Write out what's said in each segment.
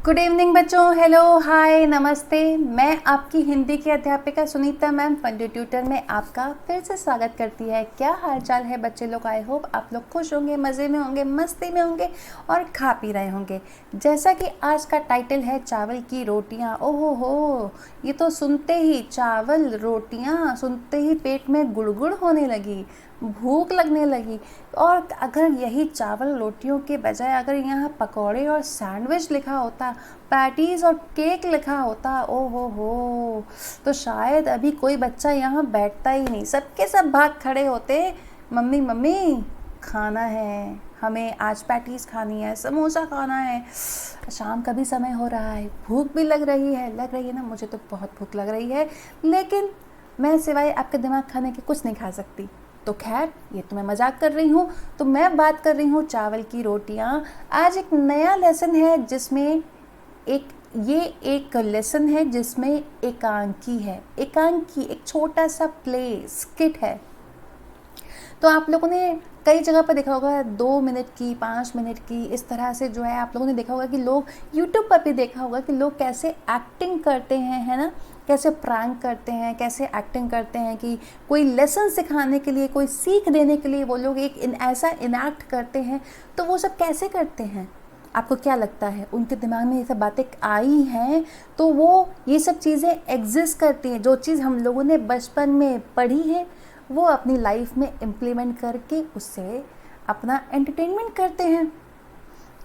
Good evening बच्चों, hello, हाय, नमस्ते। मैं आपकी हिंदी की अध्यापिका सुनीता मैम फंडी ट्यूटर में आपका फिर से स्वागत करती है। क्या हाल चाल है बच्चे लोग? आई होप आप लोग खुश होंगे, मज़े में होंगे, मस्ती में होंगे और खा पी रहे होंगे। जैसा कि आज का टाइटल है चावल की रोटियां। ओहो हो, ये तो सुनते ही चावल रोटियां सुनते ही पेट में गुड़गुड़ होने लगी, भूख लगने लगी। और अगर यही चावल रोटियों के बजाय अगर यहाँ पकौड़े और सैंडविच लिखा होता, पैटीज और केक लिखा होता, ओ हो, तो शायद अभी कोई बच्चा यहाँ बैठता ही नहीं, सबके सब भाग खड़े होते। मम्मी मम्मी खाना है, हमें आज पैटीज खानी है, समोसा खाना है, शाम का भी समय हो रहा है, भूख भी लग रही है ना। मुझे तो बहुत भूख लग रही है, लेकिन मैं सिवाय आपके दिमाग खाने के कुछ नहीं खा सकती। तो खैर, ये तो मैं मजाक कर रही हूँ। तो मैं बात कर रही हूँ चावल की रोटियाँ। आज एक नया लेसन है जिसमें एक लेसन है जिसमें एकांकी है। एकांकी एक छोटा सा प्ले स्किट है। तो आप लोगों ने कई जगह पर देखा होगा 2 मिनट की, 5 मिनट की, इस तरह से जो है आप लोगों ने देखा होगा कि लोग यूट्यूब पर भी देखा होगा कि लोग कैसे एक्टिंग करते हैं, है ना, कैसे प्रैंक करते हैं, कैसे एक्टिंग करते हैं कि कोई लेसन सिखाने के लिए, कोई सीख देने के लिए वो लोग ऐसा इनैक्ट करते हैं। तो वो सब कैसे करते हैं? आपको क्या लगता है उनके दिमाग में ये सब बातें आई हैं? तो वो ये सब चीज़ें एग्जिस्ट करती हैं। जो चीज़ हम लोगों ने बचपन में पढ़ी है वो अपनी लाइफ में इम्प्लीमेंट करके उससे अपना एंटरटेनमेंट करते हैं।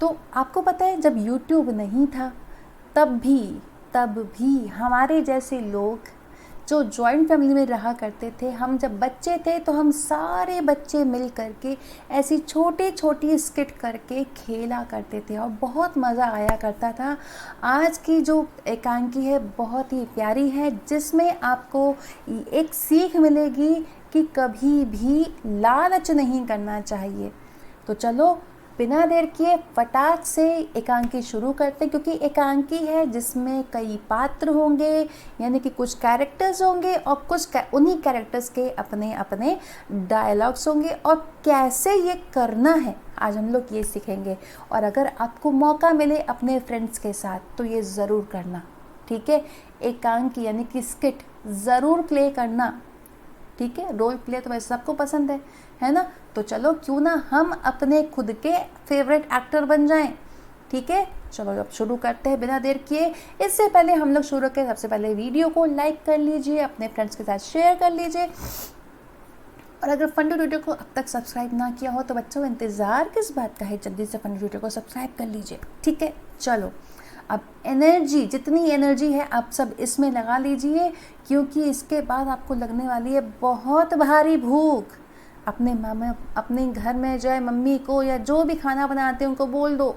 तो आपको पता है, जब यूट्यूब नहीं था तब भी हमारे जैसे लोग जो जॉइंट फैमिली में रहा करते थे, हम जब बच्चे थे तो हम सारे बच्चे मिल करके ऐसी छोटी छोटी स्किट करके खेला करते थे और बहुत मज़ा आया करता था। आज की जो एकांकी है बहुत ही प्यारी है, जिसमें आपको एक सीख मिलेगी कि कभी भी लालच नहीं करना चाहिए। तो चलो बिना देर किए फटाक से एकांकी शुरू करते हैं, क्योंकि एकांकी है जिसमें कई पात्र होंगे, यानी कि कुछ कैरेक्टर्स होंगे और कुछ उन्हीं कैरेक्टर्स के अपने अपने डायलॉग्स होंगे और कैसे ये करना है आज हम लोग ये सीखेंगे। और अगर आपको मौका मिले अपने फ्रेंड्स के साथ तो ये ज़रूर करना, ठीक है। एकांकी यानी कि स्किट ज़रूर प्ले करना, ठीक है। रोल प्ले तो वैसे सबको पसंद है ना। तो चलो क्यों ना हम अपने खुद के फेवरेट एक्टर बन जाएं, ठीक है। चलो अब शुरू करते हैं बिना देर किए। इससे पहले हम लोग शुरू करें, सबसे पहले वीडियो को लाइक कर लीजिए, अपने फ्रेंड्स के साथ शेयर कर लीजिए। और अगर फंडी ट्यूटर को अब तक सब्सक्राइब ना किया हो तो बच्चों इंतज़ार किस बात का है, जल्दी से फंडी ट्यूटर को सब्सक्राइब कर लीजिए, ठीक है। चलो अब एनर्जी, जितनी एनर्जी है आप सब इसमें लगा लीजिए, क्योंकि इसके बाद आपको लगने वाली है बहुत भारी भूख। अपने मामा, अपने घर में जो है मम्मी को या जो भी खाना बनाते हैं उनको बोल दो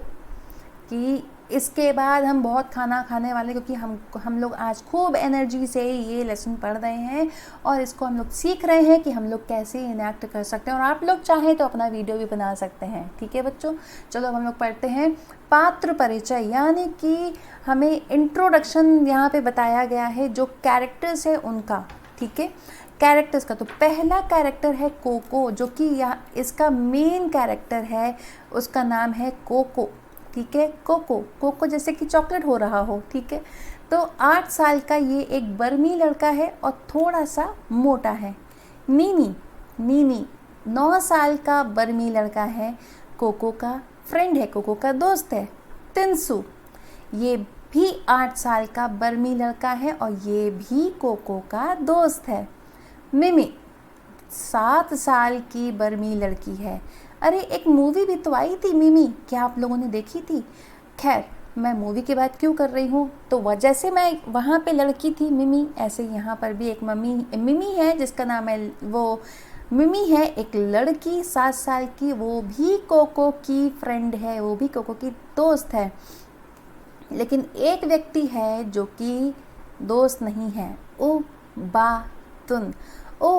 कि इसके बाद हम बहुत खाना खाने वाले, क्योंकि हम लोग आज खूब एनर्जी से ये लेसन पढ़ रहे हैं और इसको हम लोग सीख रहे हैं कि हम लोग कैसे इनैक्ट कर सकते हैं। और आप लोग चाहें तो अपना वीडियो भी बना सकते हैं, ठीक है बच्चों। चलो हम लोग पढ़ते हैं पात्र परिचय, यानी कि हमें इंट्रोडक्शन यहाँ पे बताया गया है जो कैरेक्टर्स है उनका, ठीक है। कैरेक्टर्स का तो पहला कैरेक्टर है कोको, जो कि यहाँ इसका मेन कैरेक्टर है, उसका नाम है कोको, ठीक है। कोको जैसे कि चॉकलेट हो रहा हो, ठीक है। तो 8 साल का ये एक बर्मी लड़का है और थोड़ा सा मोटा है। नीनी 9 साल का बर्मी लड़का है, कोको का फ्रेंड है, कोको का दोस्त है। तिनसु ये भी 8 साल का बर्मी लड़का है और ये भी कोको का दोस्त है। मिमी 7 साल की बर्मी लड़की है। अरे एक मूवी भी तो आई थी मिमी, क्या आप लोगों ने देखी थी? खैर, मैं मूवी की बात क्यों कर रही हूँ, तो वह जैसे मैं वहाँ पे लड़की थी मिमी, ऐसे यहाँ पर भी एक मिमी है जिसका नाम है, वो मिमी है एक लड़की 7 साल की, वो भी कोको की फ्रेंड है, वो भी कोको की दोस्त है। लेकिन एक व्यक्ति है जो कि दोस्त नहीं है, ओ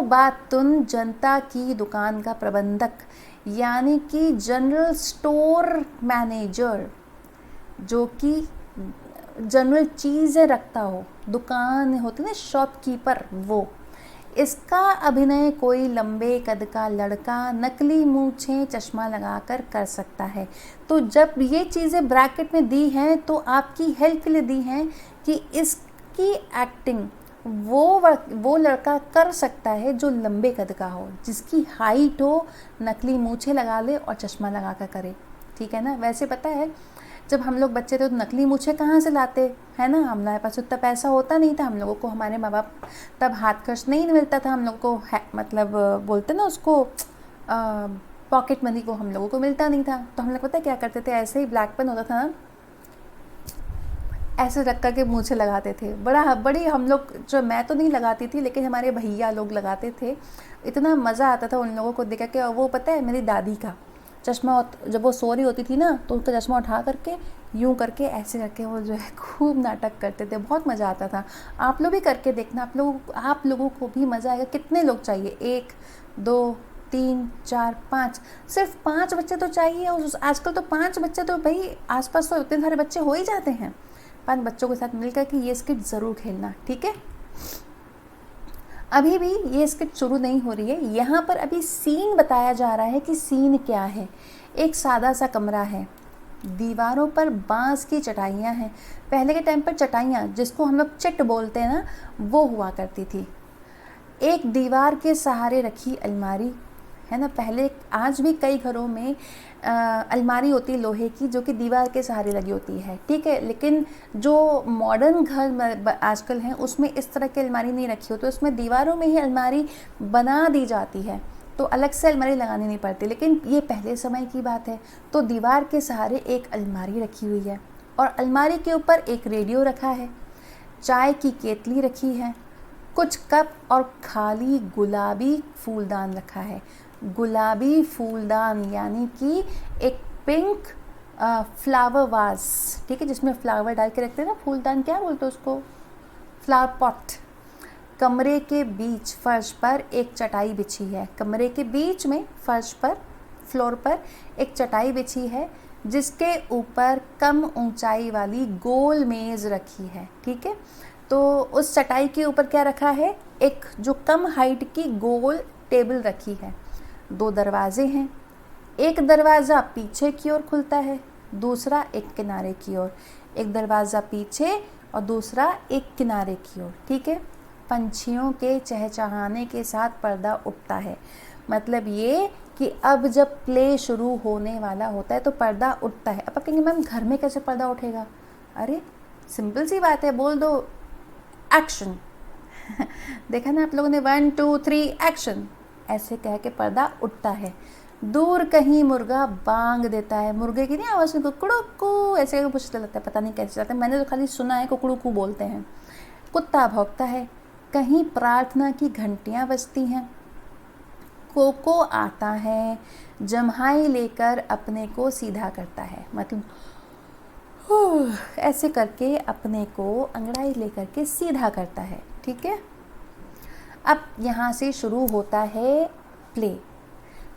बातुन जनता की दुकान का प्रबंधक, यानी कि जनरल स्टोर मैनेजर, जो कि जनरल चीज़ें रखता हो, दुकान होती है ना, शॉपकीपर, वो इसका अभिनय कोई लंबे कद का लड़का नकली मूंछें चश्मा लगाकर कर सकता है। तो जब ये चीज़ें ब्रैकेट में दी हैं तो आपकी हेल्प के लिए दी हैं कि इसकी एक्टिंग वो लड़का कर सकता है जो लंबे कद का हो, जिसकी हाइट हो, नकली मूंछें लगा ले और चश्मा लगा कर करे। ठीक है ना। वैसे पता है जब हम लोग बच्चे थे तो नकली मूंछें कहाँ से लाते, है ना। हमारे पास उतना पैसा होता नहीं था, हम लोगों को हमारे माँ बाप तब हाथ खर्च नहीं मिलता था, हम लोगों को मतलब बोलते ना उसको पॉकेट मनी को हम लोगों को मिलता नहीं था। तो हम लोग पता है क्या करते थे, ऐसे ही ब्लैक पेन होता था ना, ऐसे रख कर के मूंछें लगाते थे। बड़ी हम लोग, जो मैं तो नहीं लगाती थी लेकिन हमारे भैया लोग लगाते थे। इतना मज़ा आता था उन लोगों को देख के। और वो पता है मेरी दादी का चश्मा, जब वो सो रही होती थी ना तो उसका चश्मा उठा करके यूं करके ऐसे करके वो जो है खूब नाटक करते थे, बहुत मज़ा आता था। आप लोग भी करके देखना, आप लोगों को भी मज़ा आएगा। कितने लोग चाहिए, 1 2 3 4 5, सिर्फ 5 बच्चे तो चाहिए। और आजकल तो 5 बच्चे तो भाई आसपास तो इतने सारे बच्चे हो ही जाते हैं। 5 बच्चों के साथ मिलकर के ये स्किट ज़रूर खेलना, ठीक है। अभी भी ये स्किट शुरू नहीं हो रही है, यहाँ पर अभी सीन बताया जा रहा है कि सीन क्या है। एक सादा सा कमरा है, दीवारों पर बांस की चटाइयाँ हैं। पहले के टाइम पर चटाइयाँ, जिसको हम लोग चिट बोलते हैं ना, वो हुआ करती थी। एक दीवार के सहारे रखी अलमारी है ना। पहले, आज भी कई घरों में अलमारी होती है लोहे की, जो कि दीवार के सहारे लगी होती है, ठीक है। लेकिन जो मॉडर्न घर आजकल हैं उसमें इस तरह की अलमारी नहीं रखी होती, उसमें दीवारों में ही अलमारी बना दी जाती है, तो अलग से अलमारी लगानी नहीं पड़ती। लेकिन ये पहले समय की बात है। तो दीवार के सहारे एक अलमारी रखी हुई है और अलमारी के ऊपर एक रेडियो रखा है, चाय की केतली रखी है, कुछ कप और खाली गुलाबी फूलदान रखा है। गुलाबी फूलदान यानी कि एक पिंक फ्लावर वाज, ठीक है, जिसमें फ्लावर डाल के रखते हैं ना, फूलदान क्या बोलते हैं उसको, फ्लावर पॉट। कमरे के बीच फर्श पर एक चटाई बिछी है। कमरे के बीच में फर्श पर, फ्लोर पर एक चटाई बिछी है, जिसके ऊपर कम ऊंचाई वाली गोल मेज़ रखी है, ठीक है। तो उस चटाई के ऊपर क्या रखा है, एक जो कम हाइट की गोल टेबल रखी है। 2 दरवाजे हैं, एक दरवाज़ा पीछे की ओर खुलता है, दूसरा एक किनारे की ओर। एक दरवाज़ा पीछे और दूसरा एक किनारे की ओर, ठीक है। पंछियों के चहचहाने के साथ पर्दा उठता है। मतलब ये कि अब जब प्ले शुरू होने वाला होता है तो पर्दा उठता है। अब आप कहेंगे मैम घर में कैसे पर्दा उठेगा? अरे सिंपल सी बात है, बोल दो एक्शन। देखा ना आप लोगों ने, 1 2 3 एक्शन, ऐसे कह के पर्दा उठता है। दूर कहीं मुर्गा बांग देता है। मुर्गे की नहीं आवाज़ में कुकड़ू ऐसे पूछने लगता है, पता नहीं कैसे जाता है, मैंने तो खाली सुना है कुकड़ू कू बोलते हैं। कुत्ता भौंकता है। कहीं प्रार्थना की घंटियाँ बजती हैं। कोको आता है, जम्हाई लेकर अपने को सीधा करता है। मतलब ऐसे करके अपने को अंगड़ाई लेकर के सीधा करता है, ठीक है। अब यहाँ से शुरू होता है प्ले।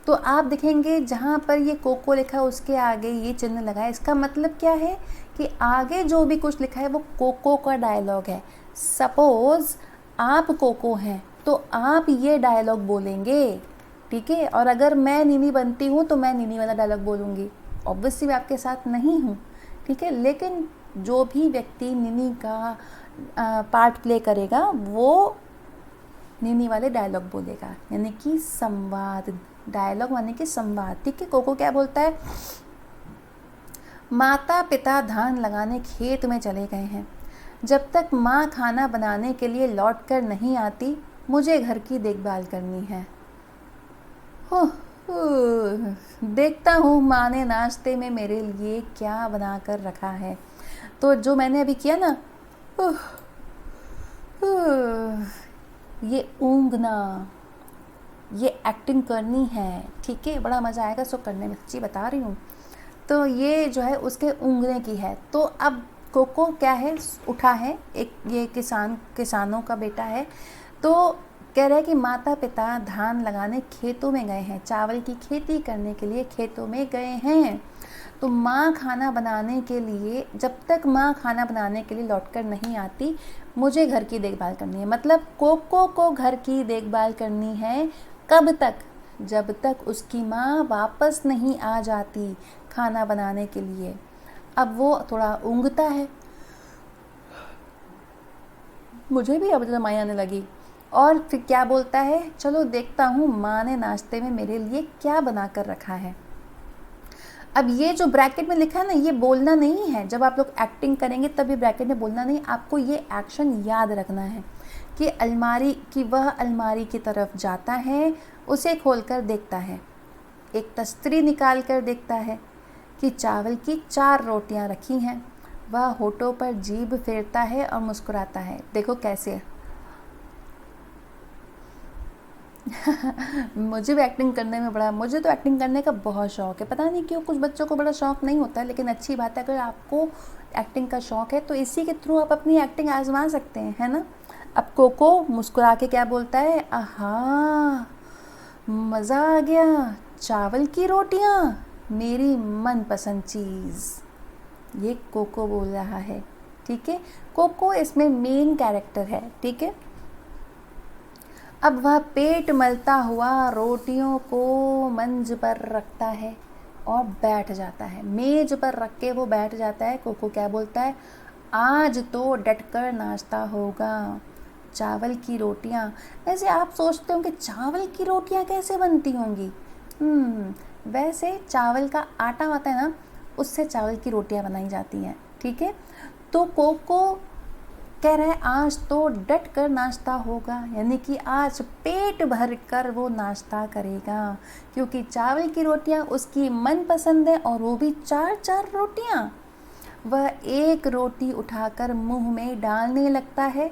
तो आप देखेंगे जहाँ पर ये कोको लिखा है उसके आगे ये चिन्ह लगा है। इसका मतलब क्या है कि आगे जो भी कुछ लिखा है वो कोको का डायलॉग है। सपोज़ आप कोको हैं तो आप ये डायलॉग बोलेंगे, ठीक है। और अगर मैं नीनी बनती हूँ तो मैं नीनी वाला डायलॉग बोलूँगी। ऑब्वियसली मैं आपके साथ नहीं हूँ, ठीक है। लेकिन जो भी व्यक्ति नीनी का पार्ट प्ले करेगा वो नीनी वाले डायलॉग बोलेगा, यानी कि संवाद। डायलॉग माने कि संवाद, ठीक है। कोको क्या बोलता है, माता पिता धान लगाने खेत में चले गए हैं। जब तक माँ खाना बनाने के लिए लौट कर नहीं आती, मुझे घर की देखभाल करनी है। देखता हूँ माँ ने नाश्ते में मेरे लिए क्या बना कर रखा है। तो जो मैंने अभी किया ना, ये ऊँघना, ये एक्टिंग करनी है, ठीक है। बड़ा मज़ा आएगा सो करने में, सच्ची बता रही हूँ। तो ये जो है उसके ऊँघने की है। तो अब कोको क्या है, उठा है, एक ये किसानों का बेटा है। तो कह रहा है कि माता पिता धान लगाने खेतों में गए हैं, चावल की खेती करने के लिए खेतों में गए हैं। तो माँ खाना बनाने के लिए, जब तक माँ खाना बनाने के लिए लौटकर नहीं आती, मुझे घर की देखभाल करनी है। मतलब कोको को घर की देखभाल करनी है। कब तक? जब तक उसकी माँ वापस नहीं आ जाती खाना बनाने के लिए। अब वो थोड़ा ऊँघता है, मुझे भी अब जमाई आने लगी, और फिर क्या बोलता है, चलो देखता हूँ माँ ने नाश्ते में मेरे लिए क्या बना कर रखा है। अब ये जो ब्रैकेट में लिखा है ना, ये बोलना नहीं है। जब आप लोग एक्टिंग करेंगे तब ये ब्रैकेट में बोलना नहीं, आपको ये एक्शन याद रखना है कि वह अलमारी की तरफ जाता है, उसे खोलकर देखता है, एक तस्तरी निकाल कर देखता है कि चावल की 4 रोटियां रखी हैं। वह होठों पर जीभ फेरता है और मुस्कुराता है। देखो कैसे मुझे तो एक्टिंग करने का बहुत शौक़ है। पता नहीं क्यों, कुछ बच्चों को बड़ा शौक़ नहीं होता है, लेकिन अच्छी बात है, अगर आपको एक्टिंग का शौक़ है तो इसी के थ्रू आप अपनी एक्टिंग आजमा सकते हैं, है ना। अब कोको मुस्कुरा के क्या बोलता है, आहा मज़ा आ गया, चावल की रोटियां, मेरी मनपसंद चीज़। ये कोको बोल रहा है, ठीक है। कोको इसमें मेन कैरेक्टर है, ठीक है। अब वह पेट मलता हुआ रोटियों को मंच पर रखता है और बैठ जाता है। मेज पर रख के वो बैठ जाता है। कोको क्या बोलता है, आज तो डटकर नाश्ता होगा, चावल की रोटियां। वैसे आप सोचते हो कि चावल की रोटियां कैसे बनती होंगी। वैसे चावल का आटा होता है ना, उससे चावल की रोटियां बनाई जाती हैं, ठीक है। तो कोको कह रहा है आज तो डट कर नाश्ता होगा, यानी कि आज पेट भर कर वो नाश्ता करेगा, क्योंकि चावल की रोटियां उसकी मनपसंद है, और वो भी 4-4 रोटियां। वह एक रोटी उठाकर मुंह में डालने लगता है,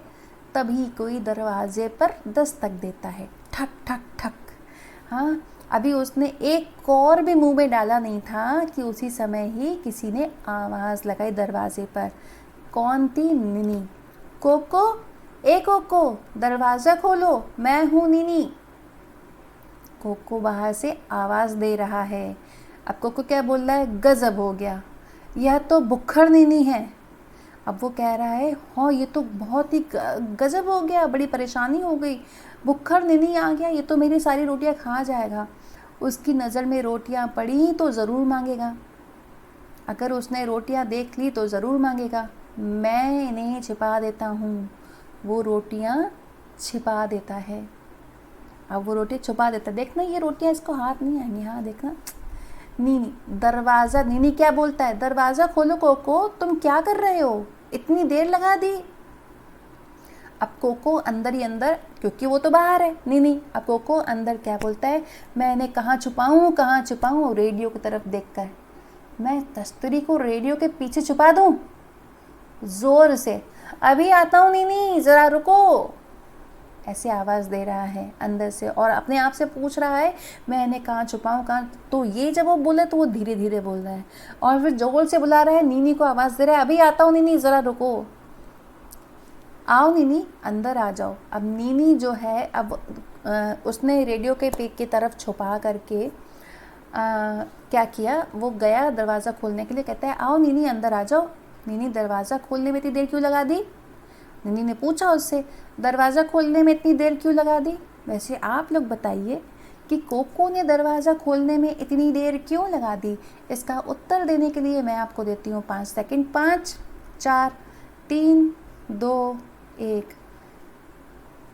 तभी कोई दरवाजे पर दस्तक देता है, ठक ठक ठक। हाँ, अभी उसने एक और भी मुंह में डाला नहीं था कि उसी समय ही किसी ने आवाज़ लगाई दरवाजे पर। कौन थी? नीनी। कोको, ए कोको, दरवाज़ा खोलो, मैं हूँ नीनी। कोको बाहर से आवाज़ दे रहा है। अब कोको क्या बोल रहा है, गज़ब हो गया, यह तो भुक्खड़ नीनी है। अब वो कह रहा है, हाँ ये तो बहुत ही गज़ब हो गया, बड़ी परेशानी हो गई, भुक्खड़ नीनी आ गया, ये तो मेरी सारी रोटियां खा जाएगा। उसकी नज़र में रोटियां पड़ी तो ज़रूर मांगेगा, अगर उसने रोटियां देख ली तो ज़रूर मांगेगा। मैं इन्हें छिपा देता हूँ। वो रोटियां छिपा देता है। अब वो रोटी छुपा देता है, देखना ये रोटियां इसको हाथ नहीं आएंगी, हाँ देखना। नीनी, दरवाज़ा, नीनी क्या बोलता है, दरवाज़ा खोलो कोको, तुम क्या कर रहे हो, इतनी देर लगा दी। अब कोको अंदर ही अंदर, क्योंकि वो तो बाहर है नीनी, अब कोको अंदर क्या बोलता है, मैं इन्हें कहाँ छुपाऊँ, रेडियो की तरफ देखकर। मैं तस्तरी को रेडियो के पीछे छुपा दूँ, ज़ोर से, अभी आता हूँ नीनी, ज़रा रुको, ऐसे आवाज़ दे रहा है अंदर से, और अपने आप से पूछ रहा है मैं इन्हें कहाँ छुपाऊँ, कहाँ। तो ये जब वो बोले तो वो धीरे धीरे बोल रहा है, और फिर जोर से बुला रहा है, नीनी को आवाज़ दे रहा है, अभी आता हूँ नीनी, ज़रा रुको, आओ नीनी, अंदर आ जाओ। अब नीनी जो है, अब उसने रेडियो के पेक की तरफ छुपा करके क्या किया, वो गया दरवाज़ा खोलने के लिए, कहता है आओ नीनी, अंदर आ जाओ। नीनी, दरवाज़ा खोलने में इतनी देर क्यों लगा दी? नीनी ने पूछा उससे, दरवाज़ा खोलने में इतनी देर क्यों लगा दी? वैसे आप लोग बताइए कि कोको ने दरवाज़ा खोलने में इतनी देर क्यों लगा दी? इसका उत्तर देने के लिए मैं आपको देती हूँ 5 सेकंड। 5, 4, 3, 2, 1।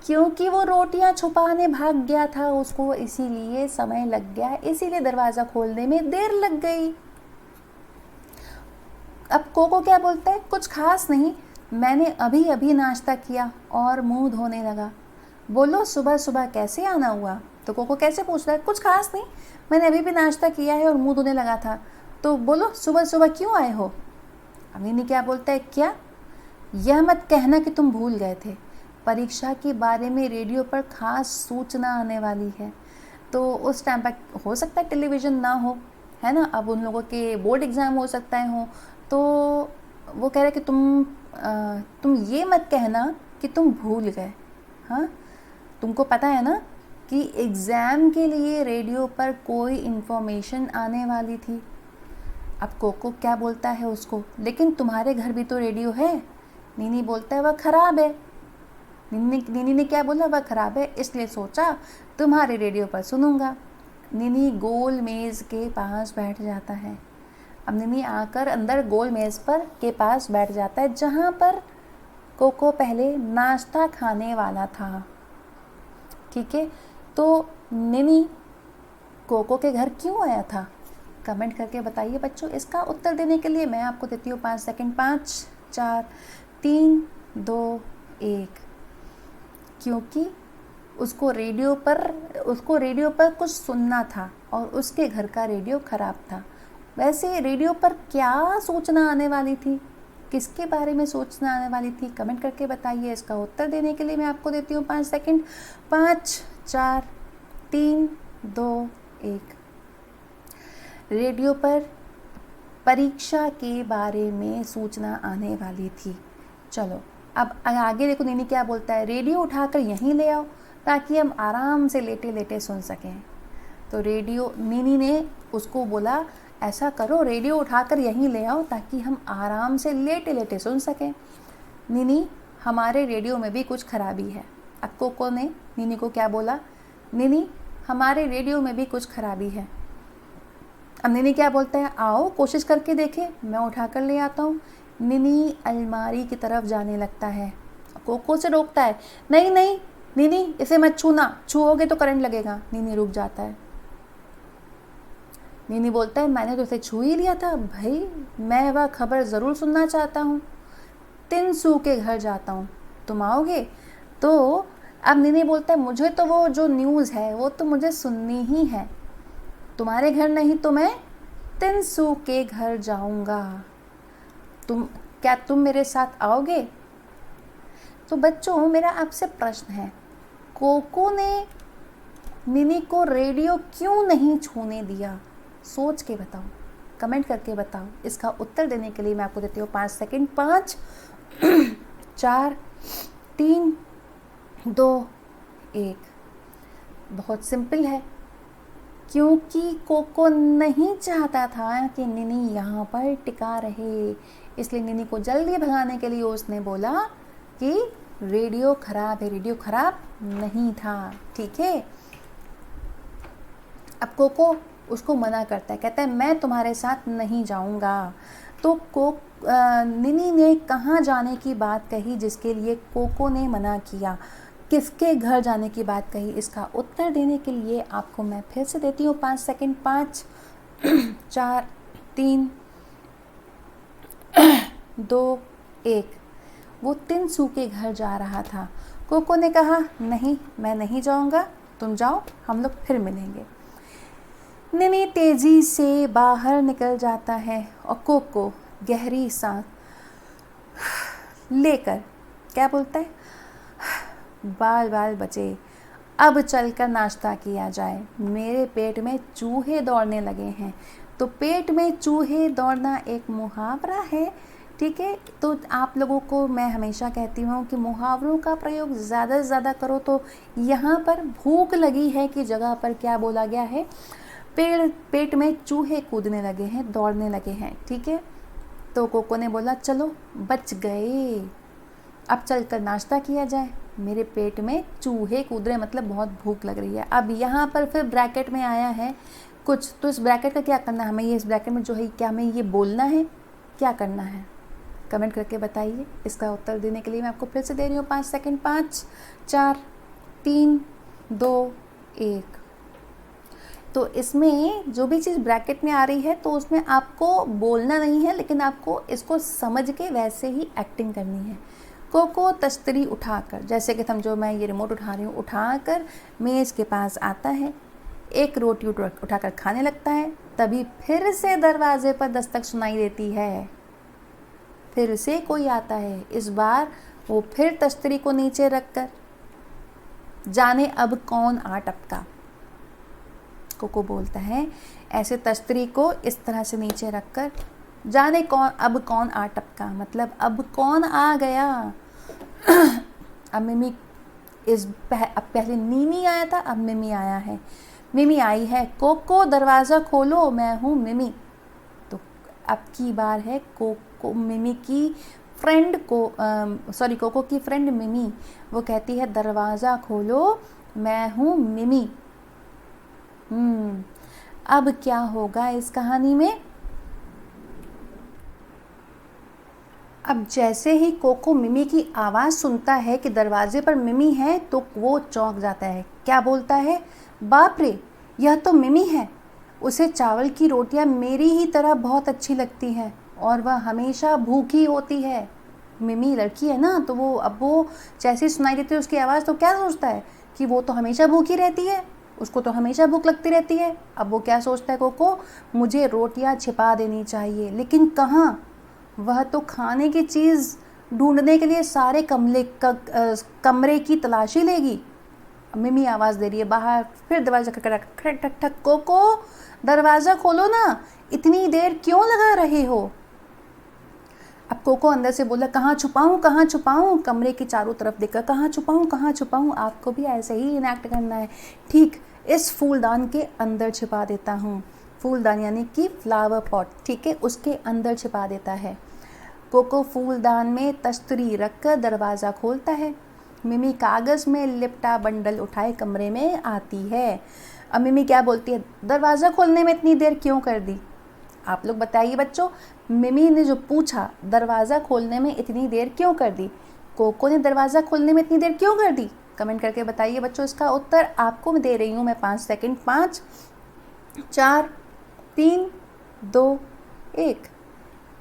क्योंकि वो रोटियां छुपाने भाग गया था, उसको इसीलिए समय लग गया, इसीलिए दरवाज़ा खोलने में देर लग गई। अब कोको क्या बोलता है, कुछ खास नहीं, मैंने अभी अभी नाश्ता किया और मुंह धोने लगा। बोलो सुबह सुबह कैसे आना हुआ? तो कोको कैसे पूछ रहा है, कुछ खास नहीं, मैंने अभी भी नाश्ता किया है और मुंह धोने लगा था। तो बोलो सुबह सुबह क्यों आए हो? अमीनी क्या बोलता है, क्या? यह मत कहना कि तुम भूल गए थे, परीक्षा के बारे में रेडियो पर खास सूचना आने वाली है। तो उस टाइम पर हो सकता है टेलीविज़न ना हो, है ना, अब उन लोगों के बोर्ड एग्ज़ाम हो सकता है हो। तो वो कह रहे कि तुम ये मत कहना कि तुम भूल गए। हाँ, तुमको पता है ना कि एग्ज़ाम के लिए रेडियो पर कोई इन्फॉर्मेशन आने वाली थी। अब कोको क्या बोलता है उसको, लेकिन तुम्हारे घर भी तो रेडियो है। नीनी बोलता है वह ख़राब है। नीनी ने क्या बोला, वह ख़राब है, इसलिए सोचा तुम्हारे रेडियो पर सुनूंगा। नीनी गोल मेज़ के पास बैठ जाता है। अब नीनी आकर अंदर गोल मेज़ पर के पास बैठ जाता है, जहाँ पर कोको पहले नाश्ता खाने वाला था। ठीक है, तो नीनी कोको के घर क्यों आया था? कमेंट करके बताइए बच्चों। इसका उत्तर देने के लिए मैं आपको देती हूँ 5 सेकंड। 5 4 3 2 1। क्योंकि उसको रेडियो पर कुछ सुनना था और उसके घर का रेडियो ख़राब था। वैसे रेडियो पर क्या सूचना आने वाली थी, किसके बारे में सूचना आने वाली थी? कमेंट करके बताइए। इसका उत्तर देने के लिए मैं आपको देती हूँ 5 सेकंड। 5 4 3 2 1। रेडियो पर परीक्षा के बारे में सूचना आने वाली थी। चलो अब आगे देखो, नीनी क्या बोलता है, रेडियो उठाकर यहीं ले आओ ताकि हम आराम से लेटे लेटे सुन सकें। तो नीनी ने उसको बोला, ऐसा करो, रेडियो उठाकर यहीं ले आओ ताकि हम आराम से लेटे लेटे सुन सकें। नीनी, हमारे रेडियो में भी कुछ खराबी है। अब कोको ने नीनी को क्या बोला, नीनी हमारे रेडियो में भी कुछ खराबी है। अब नीनी क्या बोलता है, आओ कोशिश करके देखें, मैं उठा कर ले आता हूँ। नीनी अलमारी की तरफ जाने लगता है। कोको से रोकता है, नहीं नहीं नीनी, इसे मत छूना, छूओगे तो करंट लगेगा। नीनी रुक जाता है। नीनी बोलता है, मैंने तो इसे छू ही लिया था भाई, मैं वह खबर ज़रूर सुनना चाहता हूँ। तिनसू के घर जाता हूँ, तुम आओगे? तो अब नीनी बोलता है, मुझे तो वो जो न्यूज़ है वो तो मुझे सुननी ही है, तुम्हारे घर नहीं तो मैं तिनसू के घर जाऊंगा। क्या तुम मेरे साथ आओगे? तो बच्चों मेरा आपसे प्रश्न है, कोको ने नीनी को रेडियो क्यों नहीं छूने दिया? सोच के बताओ, कमेंट करके बताओ। इसका उत्तर देने के लिए मैं आपको देती हूँ 5 सेकंड। 5 4 3 2 1। बहुत सिंपल है, क्योंकि कोको नहीं चाहता था कि नीनी यहाँ पर टिका रहे, इसलिए नीनी को जल्दी भगाने के लिए उसने बोला कि रेडियो ख़राब है। रेडियो ख़राब नहीं था। ठीक है, अब कोको उसको मना करता है, कहता है मैं तुम्हारे साथ नहीं जाऊँगा। तो नीनी ने कहाँ जाने की बात कही जिसके लिए कोको ने मना किया? किसके घर जाने की बात कही? इसका उत्तर देने के लिए आपको मैं फिर से देती हूँ 5 सेकंड। 5 4 3 2 1। वो तिनसू के घर जा रहा था। कोको ने कहा, नहीं मैं नहीं जाऊँगा, तुम जाओ, हम लोग फिर मिलेंगे। नीनी तेज़ी से बाहर निकल जाता है और कोको गहरी सांस लेकर क्या बोलता है, बाल बाल बचे, अब चलकर नाश्ता किया जाए, मेरे पेट में चूहे दौड़ने लगे हैं। तो पेट में चूहे दौड़ना एक मुहावरा है। ठीक है, तो आप लोगों को मैं हमेशा कहती हूँ कि मुहावरों का प्रयोग ज़्यादा से ज़्यादा करो। तो यहाँ पर भूख लगी है की जगह पर क्या बोला गया है, पेट में चूहे कूदने लगे हैं, दौड़ने लगे हैं। ठीक है, तो कोको ने बोला, चलो बच गए, अब चल कर नाश्ता किया जाए, मेरे पेट में चूहे कूद रहे, मतलब बहुत भूख लग रही है। अब यहाँ पर फिर ब्रैकेट में आया है कुछ, तो इस ब्रैकेट का क्या करना है हमें? ये इस ब्रैकेट में जो है, क्या हमें ये बोलना है, क्या करना है? कमेंट करके बताइए। इसका उत्तर देने के लिए मैं आपको फिर से दे रही हूँ 5 सेकंड। 5 4 3 2 1। तो इसमें जो भी चीज़ ब्रैकेट में आ रही है तो उसमें आपको बोलना नहीं है, लेकिन आपको इसको समझ के वैसे ही एक्टिंग करनी है। कोको तस्तरी उठाकर, जैसे कि समझो मैं ये रिमोट उठा रही हूँ, उठाकर मेज़ के पास आता है, एक रोटी उठाकर खाने लगता है। तभी फिर से दरवाजे पर दस्तक सुनाई देती है। फिर से कोई आता है। इस बार वो फिर तस्तरी को नीचे रखकर, जाने अब कौन आ टपका, कोको बोलता है। ऐसे तस्तरी को इस तरह से नीचे रखकर, जाने अब कौन आ टपका, मतलब अब कौन आ गया। अब मिमी अब पहले नीनी आया था, अब मिमी आया है। मिमी आई है, कोको दरवाज़ा खोलो, मैं हूँ मिमी। तो अब की बार है कोको मिमी की फ्रेंड को कोको की फ्रेंड मिमी। वो कहती है दरवाज़ा खोलो, मैं हूँ मिमी। अब क्या होगा इस कहानी में? अब जैसे ही कोको मिमी की आवाज़ सुनता है कि दरवाजे पर मिमी है तो वो चौंक जाता है। क्या बोलता है? बाप रे, यह तो मिमी है। उसे चावल की रोटियां मेरी ही तरह बहुत अच्छी लगती हैं और वह हमेशा भूखी होती है। मिमी लड़की है ना, तो वो जैसे सुनाई देती है उसकी आवाज़ तो क्या सोचता है कि वो तो हमेशा भूखी रहती है, उसको तो हमेशा भूख लगती रहती है। अब वो क्या सोचता है कोको, मुझे रोटियां छिपा देनी चाहिए, लेकिन कहाँ? वह तो खाने की चीज़ ढूंढने के लिए सारे कमरे की तलाशी लेगी। मिमी आवाज़ दे रही है बाहर, फिर दरवाज़ा खटखट ठक ठक ठक, कोको दरवाज़ा खोलो ना, इतनी देर क्यों लगा रहे हो? अब कोको अंदर से बोला कहाँ छुपाऊँ? कमरे की चारों तरफ देखकर कहाँ छुपाऊँ? आपको भी ऐसे ही इनैक्ट करना है। ठीक, इस फूलदान के अंदर छिपा देता हूँ। फूलदान यानी कि फ्लावर पॉट, ठीक है, उसके अंदर छिपा देता है। कोको फूलदान में तश्तरी रखकर दरवाज़ा खोलता है। मिमी कागज़ में लिपटा बंडल उठाए कमरे में आती है। अब मिमी क्या बोलती है, दरवाज़ा खोलने में इतनी देर क्यों कर दी? आप लोग बताइए बच्चों, मिमी ने जो पूछा दरवाज़ा खोलने में इतनी देर क्यों कर दी, कोको ने दरवाज़ा खोलने में इतनी देर क्यों कर दी? कमेंट करके बताइए बच्चों। इसका उत्तर आपको मैं दे रही हूँ मैं 5 सेकंड। 5 4 3 2 1,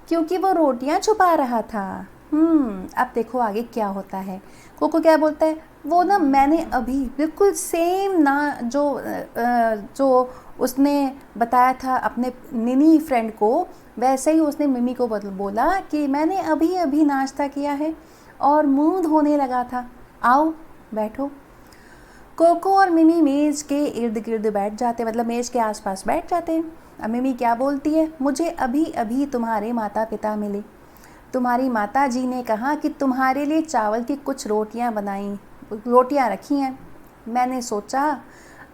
क्योंकि वो रोटियां छुपा रहा था। अब देखो आगे क्या होता है। कोको क्या बोलता है, वो ना मैंने अभी बिल्कुल सेम ना जो उसने बताया था अपने निनी फ्रेंड को, वैसे ही उसने मिमी को बोला कि मैंने अभी अभी नाश्ता किया है और मुंह धोने लगा था, आओ बैठो। कोको और मिमी मेज़ के इर्द गिर्द बैठ जाते, मतलब मेज़ के आसपास बैठ जाते हैं। अब मिमी क्या बोलती है, मुझे अभी अभी तुम्हारे माता पिता मिले। तुम्हारी माता जी ने कहा कि तुम्हारे लिए चावल की कुछ रोटियां रखी हैं। मैंने सोचा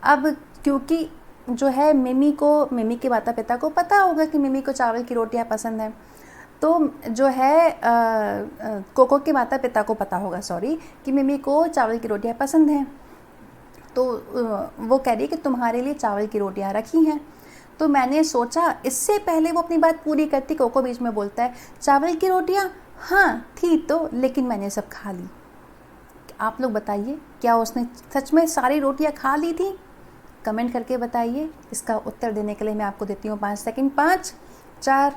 अब, क्योंकि जो है मिमी के माता पिता को पता होगा कि मिमी को चावल की रोटियां पसंद है, तो जो है कोको के माता पिता को पता होगा कि मिमी को चावल की रोटियां पसंद हैं। तो वो कह रही है कि तुम्हारे लिए चावल की रोटियां रखी हैं। तो मैंने सोचा, इससे पहले वो अपनी बात पूरी करती, कोको बीच में बोलता है, चावल की रोटियां हाँ थी तो, लेकिन मैंने सब खा ली। आप लोग बताइए, क्या उसने सच में सारी रोटियां खा ली थी? कमेंट करके बताइए। इसका उत्तर देने के लिए मैं आपको देती हूँ 5 सेकंड। 5 4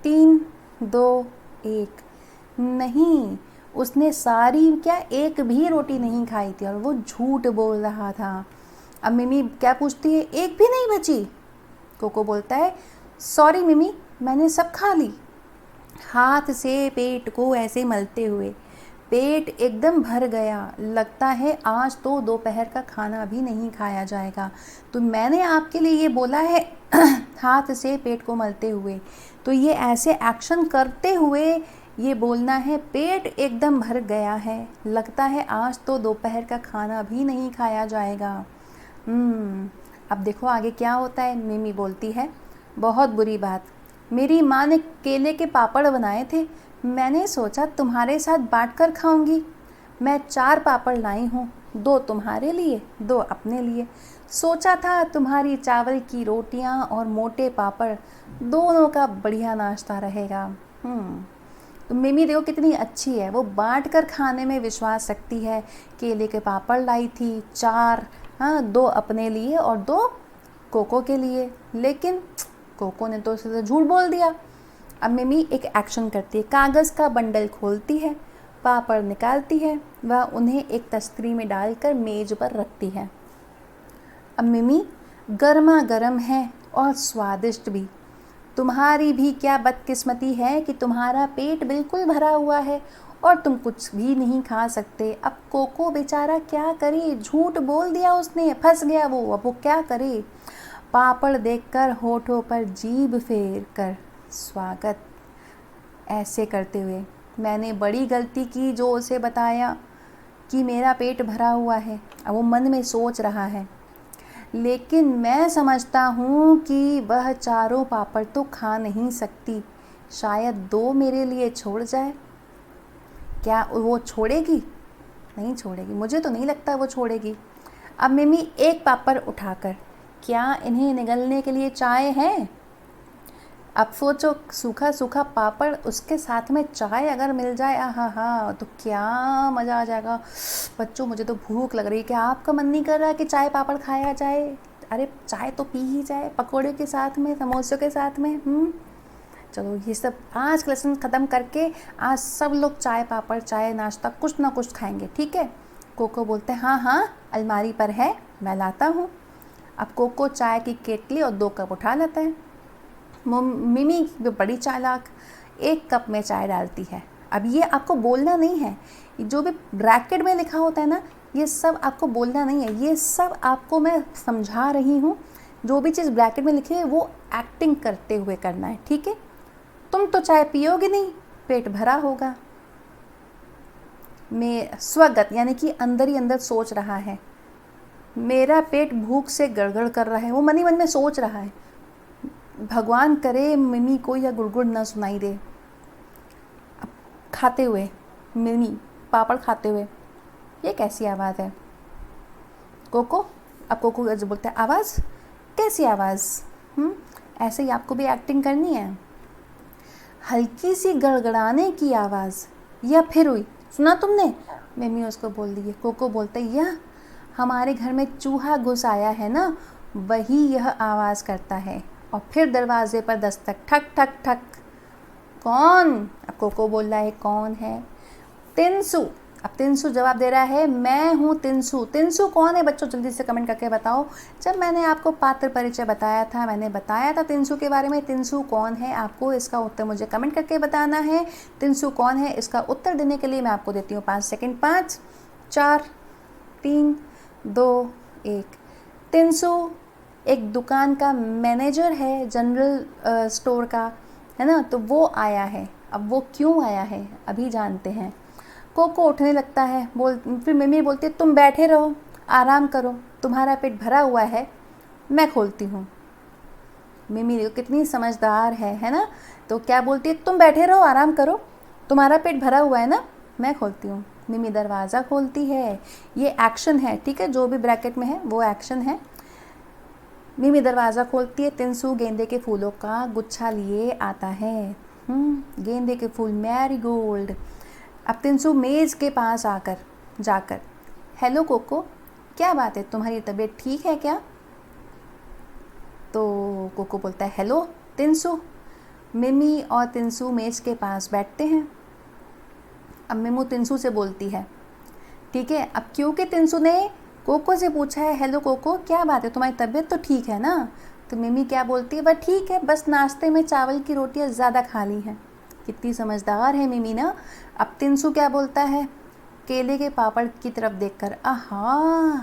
3 2 1। नहीं, उसने सारी क्या, एक भी रोटी नहीं खाई थी और वो झूठ बोल रहा था। अब मिमी क्या पूछती है, एक भी नहीं बची? कोको बोलता है, सॉरी मिमी, मैंने सब खा ली। हाथ से पेट को ऐसे मलते हुए पेट एकदम भर गया। लगता है आज तो दोपहर का खाना भी नहीं खाया जाएगा। तो मैंने आपके लिए ये बोला है हाथ से पेट को मलते हुए, तो ये ऐसे एक्शन करते हुए ये बोलना है, पेट एकदम भर गया है, लगता है आज तो दोपहर का खाना भी नहीं खाया जाएगा। अब देखो आगे क्या होता है। मिमी बोलती है, बहुत बुरी बात, मेरी माँ ने केले के पापड़ बनाए थे, मैंने सोचा तुम्हारे साथ बांटकर खाऊंगी। मैं 4 पापड़ लाई हूँ, 2 तुम्हारे लिए 2 अपने लिए। सोचा था तुम्हारी चावल की रोटियाँ और मोटे पापड़ दोनों का बढ़िया नाश्ता रहेगा। तो मिमी देखो कितनी अच्छी है, वो बांट कर खाने में विश्वास रखती है। केले के पापड़ लाई थी 4, 2 अपने लिए और 2 कोको के लिए, लेकिन कोको ने तो उसे झूठ बोल दिया। अब मिमी एक एक्शन करती है, कागज़ का बंडल खोलती है, पापड़ निकालती है, वह उन्हें एक तस्तरी में डालकर मेज पर रखती है। अब मिमी, गर्मा गर्म है और स्वादिष्ट भी। तुम्हारी भी क्या बदकिस्मती है कि तुम्हारा पेट बिल्कुल भरा हुआ है और तुम कुछ भी नहीं खा सकते। अब कोको बेचारा क्या करे, झूठ बोल दिया उसने, फंस गया वो। अब वो क्या करे? पापड़ देखकर होठों पर जीभ फेर कर स्वागत ऐसे करते हुए, मैंने बड़ी गलती की जो उसे बताया कि मेरा पेट भरा हुआ है। अब वो मन में सोच रहा है, लेकिन मैं समझता हूँ कि वह चारों पापड़ तो खा नहीं सकती, शायद 2 मेरे लिए छोड़ जाए। क्या वो छोड़ेगी? नहीं छोड़ेगी, मुझे तो नहीं लगता वो छोड़ेगी। अब मिमी एक पापड़ उठाकर, क्या इन्हें निगलने के लिए चाय है? अब सोचो, सूखा सूखा पापड़, उसके साथ में चाय अगर मिल जाए, आहा हा, तो क्या मज़ा आ जाएगा। बच्चों, मुझे तो भूख लग रही है, क्या आपका मन नहीं कर रहा कि चाय पापड़ खाया जाए? अरे चाय तो पी ही जाए, पकौड़े के साथ में, समोसों के साथ में। चलो ये सब आज का लेसन ख़त्म करके आज सब लोग चाय पापड़, चाय नाश्ता कुछ ना कुछ खाएंगे, ठीक है? कोको बोलते हैं हाँ हाँ, अलमारी पर है, मैं लाता हूँ। अब कोको चाय की केतली और 2 कप उठा लेता है। मिमी बड़ी चालाक, 1 कप में चाय डालती है। अब ये आपको बोलना नहीं है, जो भी ब्रैकेट में लिखा होता है ना, ये सब आपको बोलना नहीं है, ये सब आपको मैं समझा रही हूँ। जो भी चीज़ ब्रैकेट में लिखी है वो एक्टिंग करते हुए करना है, ठीक है? तुम तो चाय पियोगे नहीं, पेट भरा होगा। मैं स्वगत यानी कि अंदर ही अंदर सोच रहा है, मेरा पेट भूख से गड़गड़ कर रहा है। वो मन ही मन में सोच रहा है, भगवान करे मिमी को या गुड़गुड़ ना सुनाई दे। अब खाते हुए मिमी पापड़ खाते हुए, ये कैसी आवाज़ है कोको? अब कोको जो बोलता है, आवाज़ कैसी आवाज़? ऐसे ही आपको भी एक्टिंग करनी है। हल्की सी गड़गड़ाने की आवाज़, या फिर हुई, सुना तुमने? मिमी उसको बोल दी है। कोको बोलते, यह हमारे घर में चूहा घुस आया है ना, वही यह आवाज़ करता है। और फिर दरवाजे पर दस्तक, ठक ठक ठक। कौन? अब कोको बोल रहा है, कौन है? तिनसु। अब तिनसु जवाब दे रहा है, मैं हूँ तिनसु। तिनसु कौन है बच्चों, जल्दी से कमेंट करके बताओ। जब मैंने आपको पात्र परिचय बताया था, मैंने बताया था तिनसु के बारे में। तिनसु कौन है, आपको इसका उत्तर मुझे कमेंट करके बताना है। तिनसु कौन है, इसका उत्तर देने के लिए मैं आपको देती हूँ 5 सेकेंड। 5 4 3 2 1। तिनसु एक दुकान का मैनेजर है, जनरल स्टोर का, है ना? तो वो आया है। अब वो क्यों आया है, अभी जानते हैं। कोको उठने लगता है, फिर मिमी बोलती है, तुम बैठे रहो, आराम करो, तुम्हारा पेट भरा हुआ है, मैं खोलती हूँ। मिमी देखो कितनी समझदार है ना? तो क्या बोलती है, तुम बैठे रहो, आराम करो, तुम्हारा पेट भरा हुआ है ना, मैं खोलती हूँ। मिमी दरवाज़ा खोलती है। ये एक्शन है, ठीक है? जो भी ब्रैकेट में है वो एक्शन है। मिमी दरवाज़ा खोलती है। तिनसु गेंदे के फूलों का गुच्छा लिए आता है। गेंदे के फूल, मैरीगोल्ड। अब तिनसु मेज़ के पास जाकर, हेलो कोको, क्या बात है, तुम्हारी तबीयत ठीक है क्या? तो कोको बोलता है, हेलो तिनसु। मिमी और तिनसु मेज़ के पास बैठते हैं। अब मिमू तिनसु से बोलती है, ठीक है? अब क्योंकि तिनसु ने कोको से पूछा है, हेलो कोको, क्या बात है, तुम्हारी तबीयत तो ठीक है ना? तो मिमी क्या बोलती है, वह ठीक है, बस नाश्ते में चावल की रोटियां ज़्यादा खा ली हैं। कितनी समझदार है मिमी ना। अब तिनसु क्या बोलता है, केले के पापड़ की तरफ देखकर, आहा,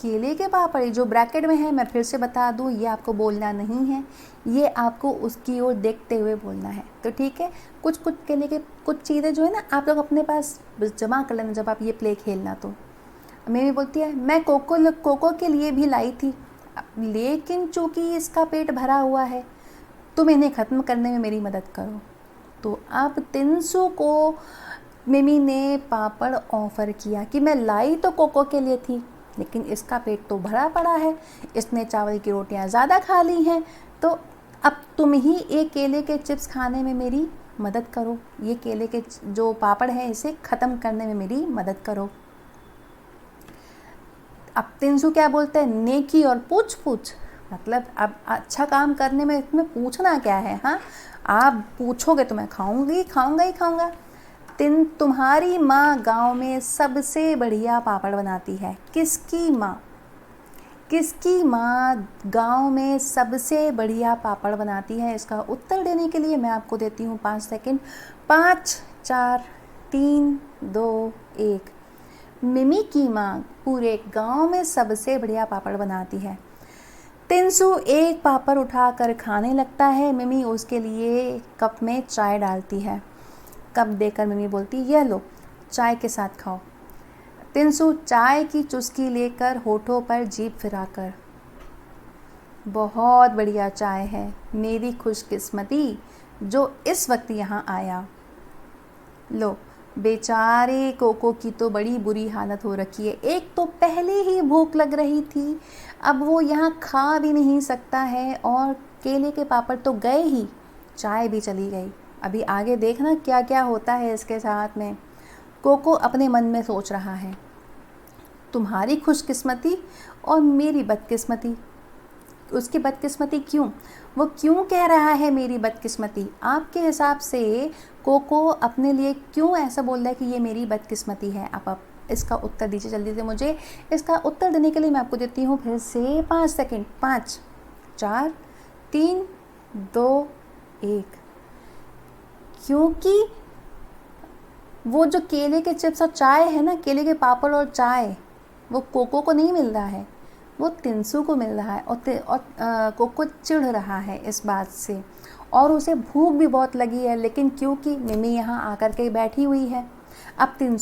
केले के पापड़ जो ब्रैकेट में है, मैं फिर से बता दूं, ये आपको बोलना नहीं है, ये आपको उसकी ओर देखते हुए बोलना है। तो ठीक है, कुछ केले के कुछ चीज़ें जो है ना, आप लोग अपने पास जमा कर लेना जब आप ये प्ले खेलना। तो मिमी बोलती है, मैं कोको के लिए भी लाई थी, लेकिन चूँकि इसका पेट भरा हुआ है, तुम इन्हें ख़त्म करने में मेरी मदद करो। तो अब तिनसु को मिमी ने पापड़ ऑफ़र किया कि मैं लाई तो कोको के लिए थी, लेकिन इसका पेट तो भरा पड़ा है, इसने चावल की रोटियां ज़्यादा खा ली हैं, तो अब तुम ही एक केले के चिप्स खाने में मेरी मदद करो, ये केले के जो पापड़ है इसे ख़त्म करने में मेरी मदद करो। अब तिनसु क्या बोलते हैं, नेकी और पूछ पूछ, मतलब अब अच्छा काम करने में इसमें पूछना क्या है? हाँ, आप पूछोगे तो मैं खाऊंगा ही खाऊंगा। तुम्हारी माँ गांव में सबसे बढ़िया पापड़ बनाती है। किसकी माँ? किसकी माँ गांव में सबसे बढ़िया पापड़ बनाती है? इसका उत्तर देने के लिए मैं आपको देती हूँ 5 सेकेंड। 5 4 3 2 1। मिमी की माँ पूरे गांव में सबसे बढ़िया पापड़ बनाती है। तिनसु एक पापड़ उठाकर खाने लगता है। मिमी उसके लिए कप में चाय डालती है। कप देकर मिमी बोलती, यह लो, चाय के साथ खाओ। तिनसु चाय की चुस्की लेकर होठों पर जीभ फिराकर, बहुत बढ़िया चाय है, मेरी खुशकिस्मती जो इस वक्त यहाँ आया। लो, बेचारे कोको की तो बड़ी बुरी हालत हो रखी है। एक तो पहले ही भूख लग रही थी, अब वो यहाँ खा भी नहीं सकता है, और केले के पापड़ तो गए ही, चाय भी चली गई। अभी आगे देखना क्या क्या होता है इसके साथ में। कोको अपने मन में सोच रहा है, तुम्हारी खुशकिस्मती और मेरी बदकिस्मती। उसकी बदकिस्मती क्यों? वो क्यों कह रहा है मेरी बदकिस्मती? आपके हिसाब से कोको अपने लिए क्यों ऐसा बोल रहा है कि ये मेरी बदकिस्मती है? आप इसका उत्तर दीजिए जल्दी से मुझे। इसका उत्तर देने के लिए मैं आपको देती हूँ फिर से 5 सेकंड। 5, 4, 3, 2, 1। क्योंकि वो जो केले के चिप्स और चाय है ना, केले के पापड़ और चाय, वो कोको को नहीं मिल रहा है, वो तिनसु को मिल रहा है। और कोको चिढ़ रहा है इस बात से, और उसे भूख भी बहुत लगी है, लेकिन क्योंकि मिमी यहाँ आकर के बैठी हुई है, अब तिनसु